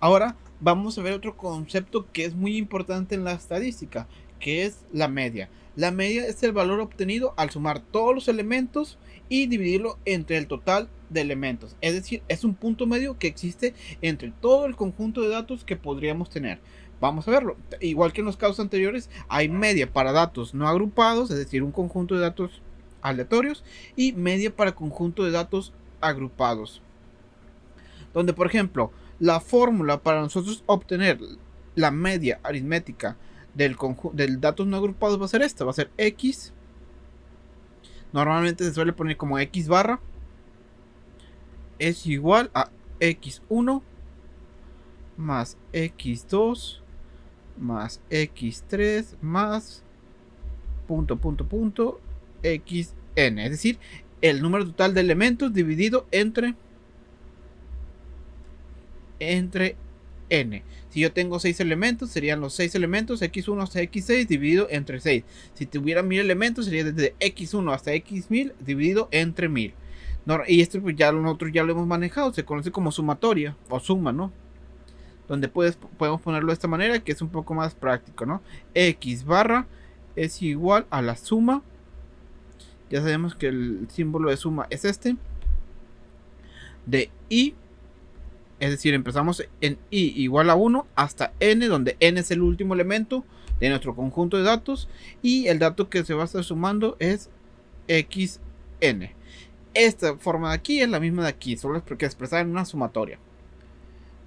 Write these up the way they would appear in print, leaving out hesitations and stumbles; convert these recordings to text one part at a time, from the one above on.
Ahora vamos a ver otro concepto que es muy importante en la estadística, que es la media. La media es el valor obtenido al sumar todos los elementos y dividirlo entre el total de elementos. Es decir, es un punto medio que existe entre todo el conjunto de datos que podríamos tener. Vamos a verlo. Igual que en los casos anteriores, hay media para datos no agrupados, es decir, un conjunto de datos aleatorios, y media para conjunto de datos agrupados. Donde, por ejemplo, la fórmula para nosotros obtener la media aritmética del datos no agrupados va a ser esta, va a ser x. Normalmente se suele poner como x barra es igual a x1 más x2 más x3 más punto punto punto xn, es decir, el número total de elementos dividido entre n. Si yo tengo 6 elementos, serían los 6 elementos x1 hasta x6 dividido entre 6. Si tuviera 1000 elementos, sería desde x1 hasta x1000 dividido entre 1000. No, y esto pues ya nosotros ya lo hemos manejado, se conoce como sumatoria o suma, ¿no? Donde podemos ponerlo de esta manera, que es un poco más práctico, ¿no? X barra es igual a la suma. Ya sabemos que el símbolo de suma es este. De i, es decir, empezamos en i igual a 1 hasta n, donde n es el último elemento de nuestro conjunto de datos. Y el dato que se va a estar sumando es xn. Esta forma de aquí es la misma de aquí, solo es porque expresada en una sumatoria.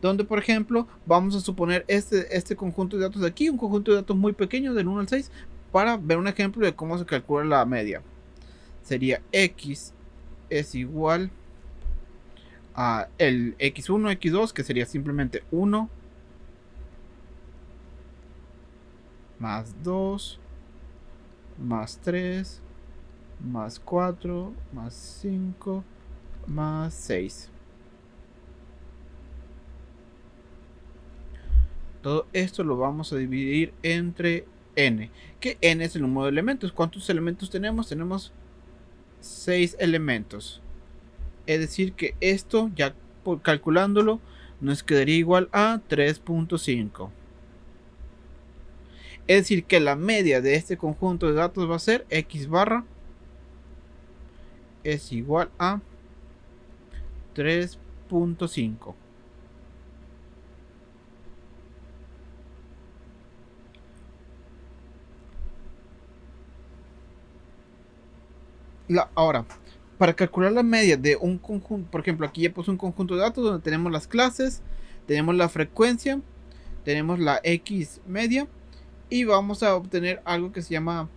Donde, por ejemplo, vamos a suponer este conjunto de datos de aquí, un conjunto de datos muy pequeño, del 1 al 6, para ver un ejemplo de cómo se calcula la media. Sería x es igual a el x1, x2, que sería simplemente 1 más 2 más 3 más 4 más 5 más 6. Todo esto lo vamos a dividir entre n, que n es el número de elementos. ¿Cuántos elementos tenemos? Tenemos 6 elementos. Es decir que esto, ya calculándolo, nos quedaría igual a 3.5. Es decir que la media de este conjunto de datos va a ser x barra es igual a 3.5. Ahora, para calcular la media de un conjunto, por ejemplo, aquí ya puse un conjunto de datos donde tenemos las clases, tenemos la frecuencia, tenemos la x media y vamos a obtener algo que se llama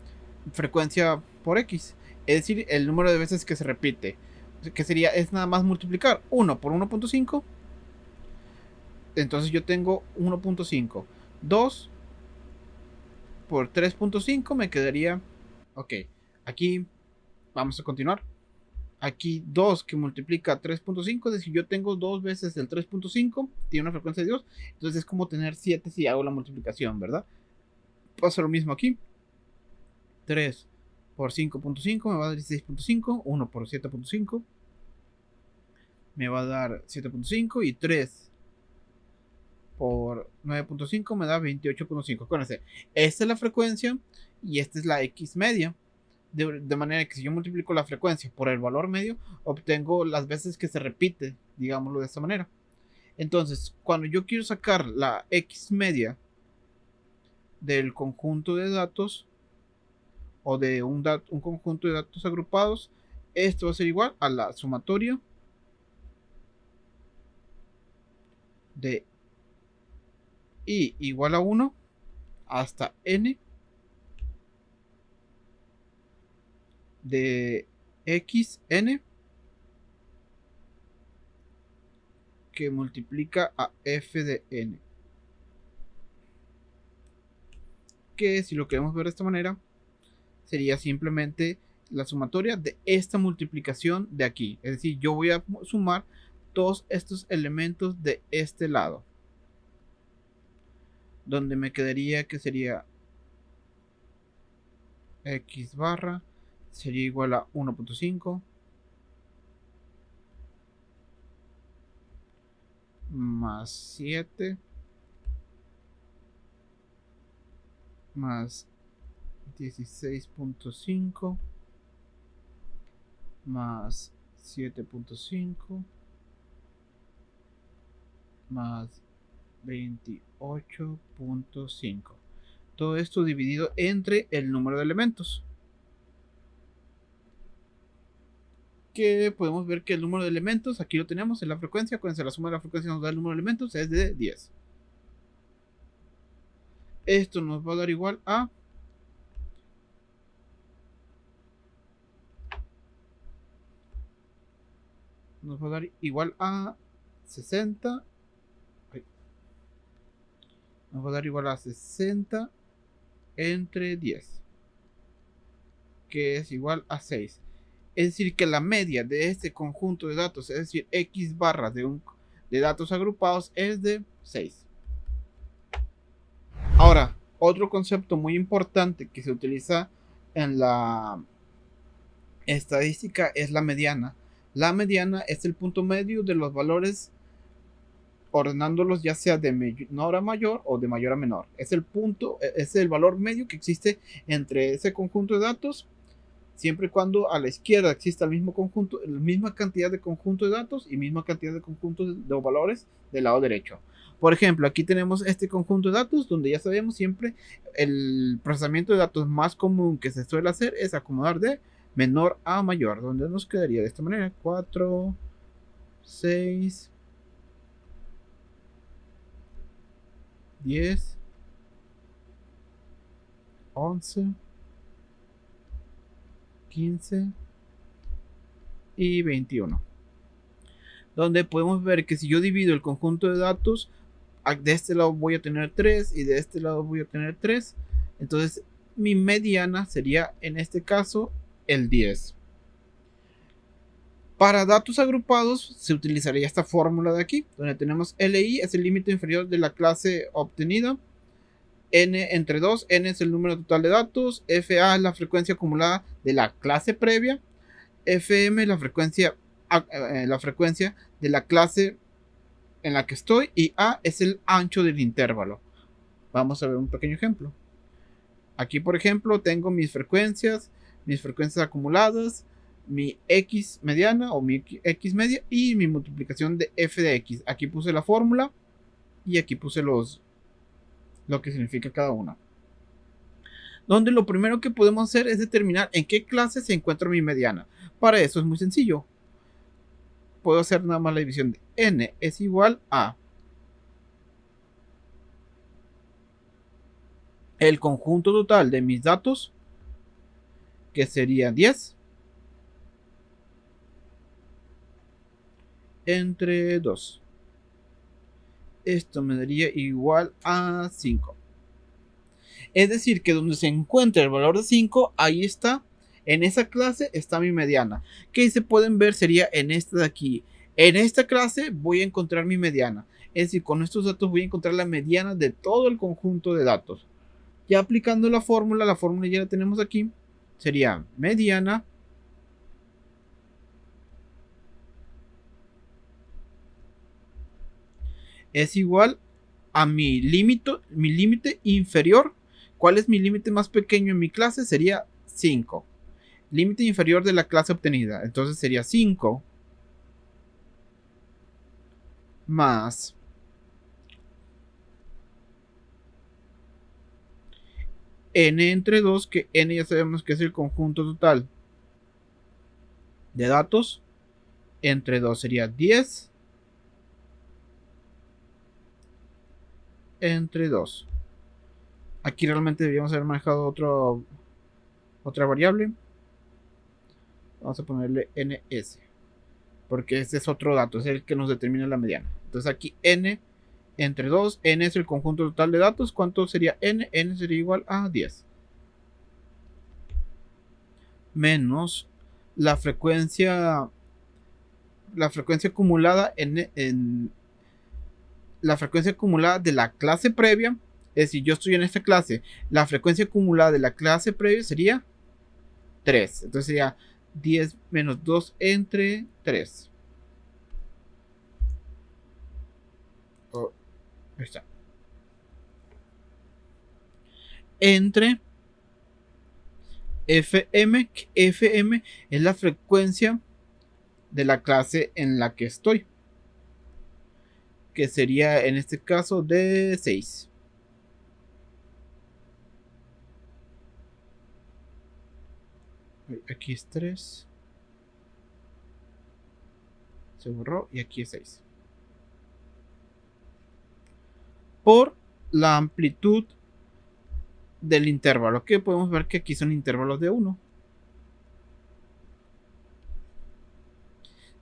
frecuencia por x, es decir, el número de veces que se repite, que sería, es nada más multiplicar 1 por 1.5, entonces yo tengo 1.5, 2 por 3.5 me quedaría, ok, aquí vamos a continuar. Aquí 2 que multiplica 3.5, es decir, yo tengo 2 veces el 3.5, tiene una frecuencia de 2, entonces es como tener 7 si hago la multiplicación, ¿verdad? Pasa lo mismo aquí. 3 por 5.5 me va a dar 16.5, 1 por 7.5 me va a dar 7.5 y 3 por 9.5 me da 28.5. Acuérdense, esta es la frecuencia y esta es la x media. De manera que si yo multiplico la frecuencia por el valor medio, obtengo las veces que se repite, digámoslo de esta manera. Entonces, cuando yo quiero sacar la x media del conjunto de datos o de un conjunto de datos agrupados, esto va a ser igual a la sumatoria de i igual a 1 hasta n de xn que multiplica a f de n. Que si lo queremos ver de esta manera, sería simplemente la sumatoria de esta multiplicación de aquí. Es decir, yo voy a sumar todos estos elementos de este lado. Donde me quedaría que sería x barra sería igual a 1.5 más 7 más 16.5 más 7.5 más 28.5. Todo esto dividido entre el número de elementos. Que podemos ver que el número de elementos, aquí lo tenemos en la frecuencia, cuando la suma de la frecuencia nos da el número de elementos, es de 10. Esto nos va a dar igual a nos va a dar igual a 60. Nos va a dar igual a 60 entre 10, que es igual a 6. Es decir, que la media de este conjunto de datos, es decir, x barras de datos agrupados, es de 6. Ahora, otro concepto muy importante que se utiliza en la estadística es la mediana. La mediana es el punto medio de los valores, ordenándolos ya sea de menor a mayor o de mayor a menor. Es el punto, es el valor medio que existe entre ese conjunto de datos, siempre y cuando a la izquierda exista el mismo conjunto, la misma cantidad de conjunto de datos y misma cantidad de conjuntos de valores del lado derecho. Por ejemplo, aquí tenemos este conjunto de datos donde ya sabemos siempre el procesamiento de datos más común que se suele hacer es acomodar de menor a mayor, donde nos quedaría de esta manera: 4, 6, 10, 11, 15 y 21. Donde podemos ver que si yo divido el conjunto de datos, de este lado voy a tener 3 y de este lado voy a tener 3. Entonces mi mediana sería en este caso el 10. Para datos agrupados se utilizaría esta fórmula de aquí, donde tenemos LI es el límite inferior de la clase obtenida, N entre 2, N es el número total de datos, FA es la frecuencia acumulada de la clase previa, FM es la frecuencia de la clase en la que estoy, y A es el ancho del intervalo. Vamos a ver un pequeño ejemplo. Aquí, por ejemplo, tengo mis frecuencias acumuladas, mi X mediana o mi X media y mi multiplicación de F de X. Aquí puse la fórmula y aquí puse lo que significa cada una. Donde lo primero que podemos hacer es determinar en qué clase se encuentra mi mediana. Para eso es muy sencillo. Puedo hacer nada más la división de N es igual a el conjunto total de mis datos, que sería 10, entre 2. Esto me daría igual a 5. Es decir, que donde se encuentra el valor de 5, ahí está. En esa clase está mi mediana. Que se pueden ver sería en esta de aquí. En esta clase voy a encontrar mi mediana. Es decir, con estos datos voy a encontrar la mediana de todo el conjunto de datos. Ya aplicando la fórmula ya la tenemos aquí. Sería mediana es igual a mi límite inferior. ¿Cuál es mi límite más pequeño en mi clase? Sería 5. Límite inferior de la clase obtenida. Entonces sería 5 más N entre 2, que N ya sabemos que es el conjunto total de datos. Entre 2 sería 10 entre 2. Aquí realmente deberíamos haber manejado otra variable. Vamos a ponerle ns, porque este es otro dato, es el que nos determina la mediana. Entonces aquí n entre 2, n es el conjunto total de datos. ¿Cuánto sería n? N sería igual a 10 menos la frecuencia acumulada la frecuencia acumulada de la clase previa. Es decir, yo estoy en esta clase, la frecuencia acumulada de la clase previa sería 3. Entonces sería 10 menos 2 entre 3. Ahí está. Entre FM, que FM es la frecuencia de la clase en la que estoy, que sería en este caso de 6. Aquí es 3. Se borró y aquí es 6. Por la amplitud del intervalo, que podemos ver que aquí son intervalos de 1.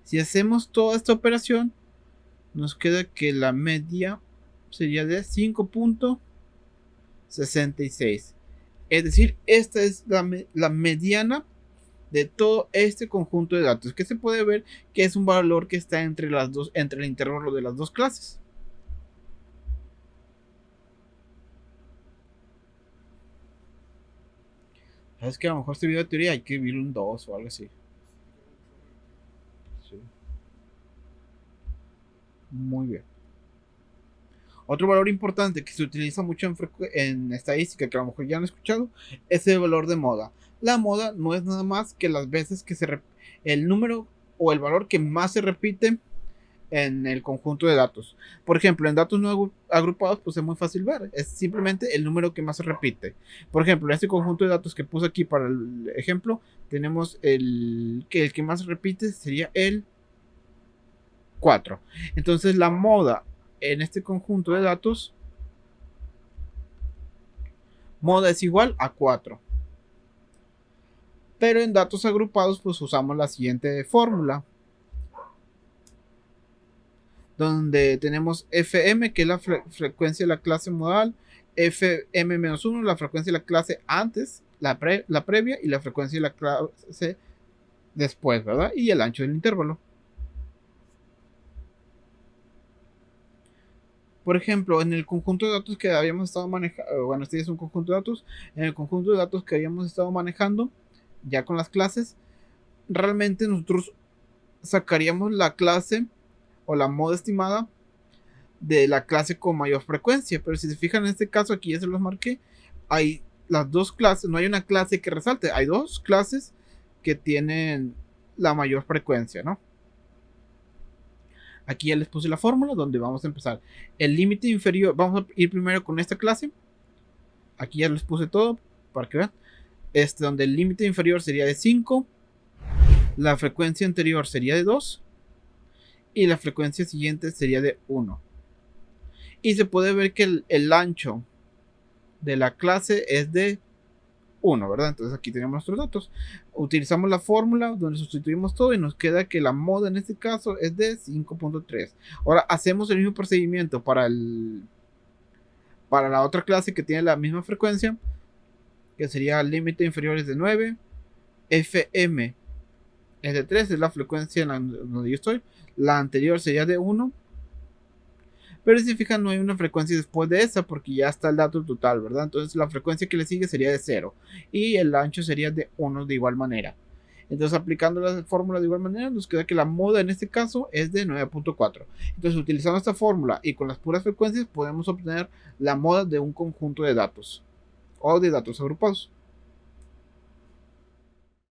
Si hacemos toda esta operación, nos queda que la media sería de 5.66. Es decir, esta es la mediana de todo este conjunto de datos, que se puede ver que es un valor que está entre el intervalo de las dos clases. ¿Sabes que a lo mejor este video de teoría hay que vivir un 2 o algo así? Sí. Muy bien. Otro valor importante que se utiliza mucho en estadística, que a lo mejor ya han escuchado, es el valor de moda. La moda no es nada más que las veces que el número o el valor que más se repite en el conjunto de datos. Por ejemplo, en datos no agrupados, pues es muy fácil ver. Es simplemente el número que más se repite. Por ejemplo, en este conjunto de datos que puse aquí para el ejemplo, tenemos el que más se repite sería el 4. Entonces la moda en este conjunto de datos, moda es igual a 4. Pero en datos agrupados, pues usamos la siguiente fórmula, donde tenemos FM, que es la frecuencia de la clase modal, FM-1, la frecuencia de la clase antes, la previa, y la frecuencia de la clase después, ¿verdad? Y el ancho del intervalo. Por ejemplo, en el conjunto de datos que habíamos estado manejando, bueno, este es un conjunto de datos, en el conjunto de datos que habíamos estado manejando, ya con las clases, realmente nosotros sacaríamos la clase o la moda estimada de la clase con mayor frecuencia. Pero si se fijan en este caso, aquí ya se los marqué, hay las dos clases, no hay una clase que resalte, hay dos clases que tienen la mayor frecuencia, ¿no? Aquí ya les puse la fórmula donde vamos a empezar. El límite inferior, vamos a ir primero con esta clase. Aquí ya les puse todo para que vean. Donde el límite inferior sería de 5, la frecuencia anterior sería de 2 y la frecuencia siguiente sería de 1. Y se puede ver que el ancho de la clase es de 1, ¿verdad? Entonces aquí tenemos nuestros datos. Utilizamos la fórmula donde sustituimos todo y nos queda que la moda en este caso es de 5.3. Ahora hacemos el mismo procedimiento para la otra clase que tiene la misma frecuencia, que sería el límite inferior es de 9, FM es de 3, es la frecuencia en donde yo estoy, la anterior sería de 1, pero si se fijan no hay una frecuencia después de esa porque ya está el dato total, ¿verdad? Entonces la frecuencia que le sigue sería de 0 y el ancho sería de 1 de igual manera. Entonces aplicando la fórmula de igual manera nos queda que la moda en este caso es de 9.4. Entonces utilizando esta fórmula y con las puras frecuencias podemos obtener la moda de un conjunto de datos o de datos agrupados.